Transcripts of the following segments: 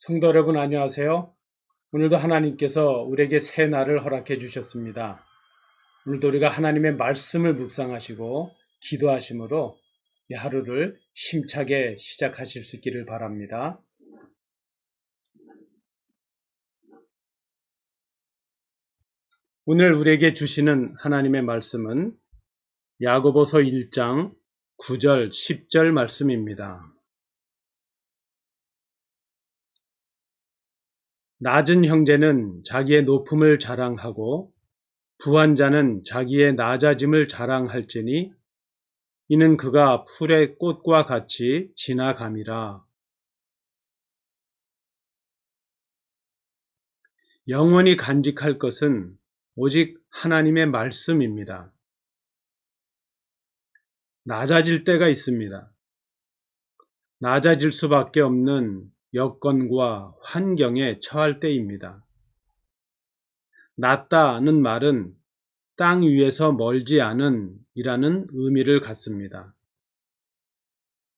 성도 여러분 안녕하세요. 오늘도 하나님께서 우리에게 새 날을 허락해 주셨습니다. 오늘도 우리가 하나님의 말씀을 묵상하시고 기도하심으로 이 하루를 힘차게 시작하실 수 있기를 바랍니다. 오늘 우리에게 주시는 하나님의 말씀은 야고보서 1장 9절 10절 말씀입니다. 낮은 형제는 자기의 높음을 자랑하고 부한 자는 자기의 낮아짐을 자랑할지니 이는 그가 풀의 꽃과 같이 지나감이라. 영원히 간직할 것은 오직 하나님의 말씀입니다. 낮아질 때가 있습니다. 낮아질 수밖에 없는 여건과 환경에 처할 때입니다. 낮다는 말은 땅 위에서 멀지 않은 이라는 의미를 갖습니다.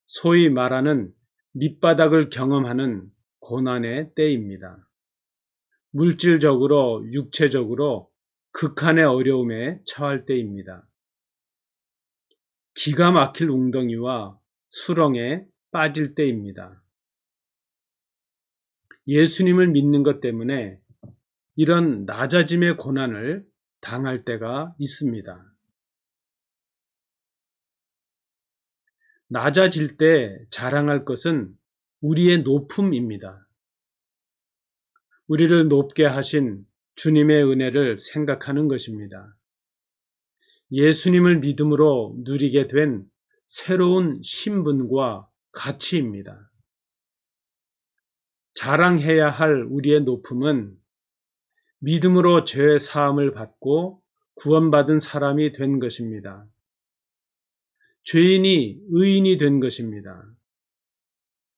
소위 말하는 밑바닥을 경험하는 고난의 때입니다. 물질적으로, 육체적으로 극한의 어려움에 처할 때입니다. 기가 막힐 웅덩이와 수렁에 빠질 때입니다. 예수님을 믿는 것 때문에 이런 낮아짐의 고난을 당할 때가 있습니다. 낮아질 때 자랑할 것은 우리의 높음입니다. 우리를 높게 하신 주님의 은혜를 생각하는 것입니다. 예수님을 믿음으로 누리게 된 새로운 신분과 가치입니다. 자랑해야 할 우리의 높음은 믿음으로 죄 사함을 받고 구원받은 사람이 된 것입니다. 죄인이 의인이 된 것입니다.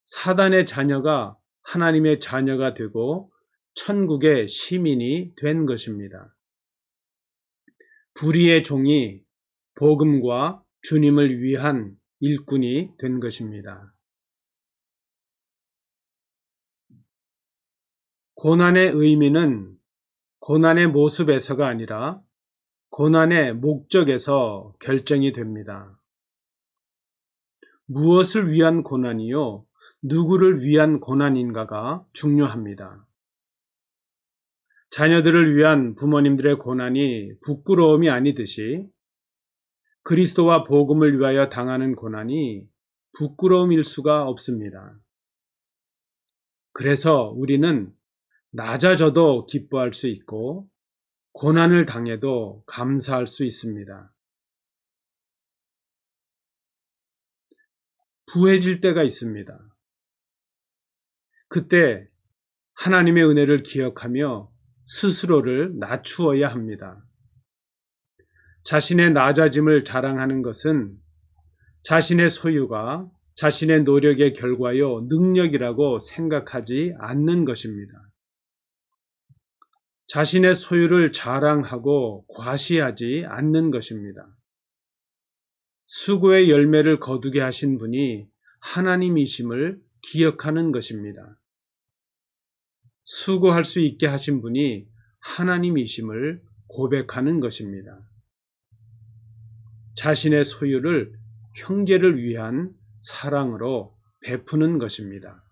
사단의 자녀가 하나님의 자녀가 되고 천국의 시민이 된 것입니다. 불의의 종이 복음과 주님을 위한 일꾼이 된 것입니다. 고난의 의미는 고난의 모습에서가 아니라 고난의 목적에서 결정이 됩니다. 무엇을 위한 고난이요? 누구를 위한 고난인가가 중요합니다. 자녀들을 위한 부모님들의 고난이 부끄러움이 아니듯이 그리스도와 복음을 위하여 당하는 고난이 부끄러움일 수가 없습니다. 그래서 우리는 낮아져도 기뻐할 수 있고 고난을 당해도 감사할 수 있습니다. 부해질 때가 있습니다. 그때 하나님의 은혜를 기억하며 스스로를 낮추어야 합니다. 자신의 낮아짐을 자랑하는 것은 자신의 소유가 자신의 노력의 결과요, 능력이라고 생각하지 않는 것입니다. 자신의 소유를 자랑하고 과시하지 않는 것입니다. 수고의 열매를 거두게 하신 분이 하나님이심을 기억하는 것입니다. 수고할 수 있게 하신 분이 하나님이심을 고백하는 것입니다. 자신의 소유를 형제를 위한 사랑으로 베푸는 것입니다.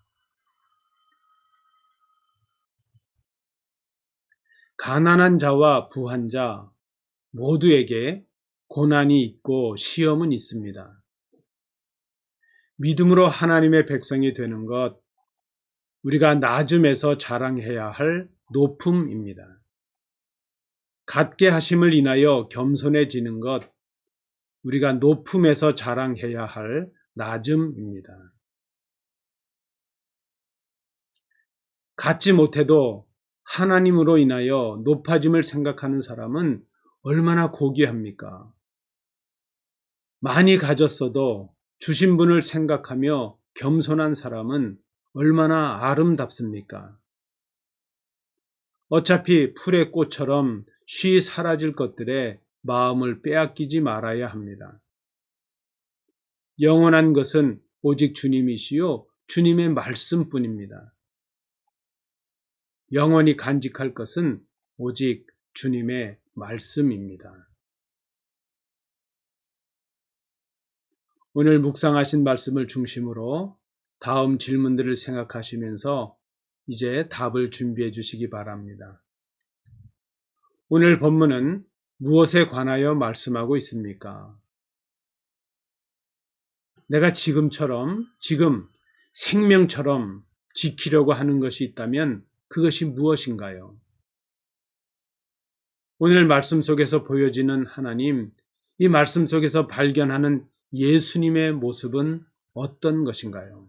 가난한 자와 부한 자 모두에게 고난이 있고 시험은 있습니다. 믿음으로 하나님의 백성이 되는 것, 우리가 낮음에서 자랑해야 할 높음입니다. 갖게 하심을 인하여 겸손해지는 것, 우리가 높음에서 자랑해야 할 낮음입니다. 갖지 못해도 하나님으로 인하여 높아짐을 생각하는 사람은 얼마나 고귀합니까? 많이 가졌어도 주신 분을 생각하며 겸손한 사람은 얼마나 아름답습니까? 어차피 풀의 꽃처럼 쉬 사라질 것들에 마음을 빼앗기지 말아야 합니다. 영원한 것은 오직 주님이시요 주님의 말씀뿐입니다. 영원히 간직할 것은 오직 주님의 말씀입니다. 오늘 묵상하신 말씀을 중심으로 다음 질문들을 생각하시면서 이제 답을 준비해 주시기 바랍니다. 오늘 본문은 무엇에 관하여 말씀하고 있습니까? 내가 지금 생명처럼 지키려고 하는 것이 있다면 그것이 무엇인가요? 오늘 말씀 속에서 보여지는 하나님, 이 말씀 속에서 발견하는 예수님의 모습은 어떤 것인가요?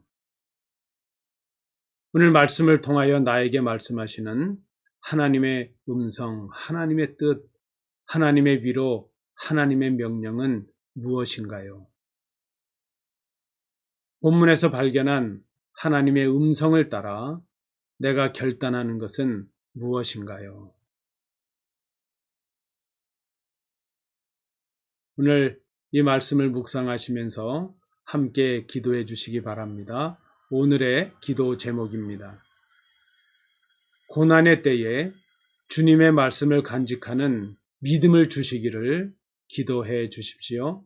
오늘 말씀을 통하여 나에게 말씀하시는 하나님의 음성, 하나님의 뜻, 하나님의 위로, 하나님의 명령은 무엇인가요? 본문에서 발견한 하나님의 음성을 따라 내가 결단하는 것은 무엇인가요? 오늘 이 말씀을 묵상하시면서 함께 기도해 주시기 바랍니다. 오늘의 기도 제목입니다. 고난의 때에 주님의 말씀을 간직하는 믿음을 주시기를 기도해 주십시오.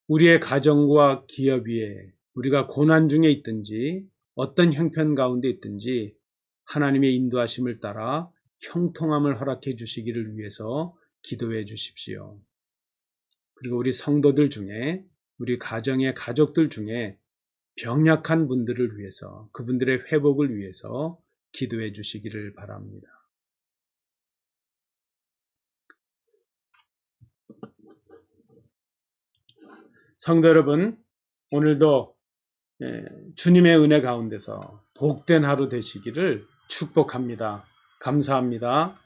우리의 가정과 기업 위에 우리가 고난 중에 있든지 어떤 형편 가운데 있든지 하나님의 인도하심을 따라 형통함을 허락해 주시기를 위해서 기도해 주십시오. 그리고 우리 성도들 중에 우리 가정의 가족들 중에 병약한 분들을 위해서 그분들의 회복을 위해서 기도해 주시기를 바랍니다. 성도 여러분, 오늘도 주님의 은혜 가운데서 복된 하루 되시기를 축복합니다. 감사합니다.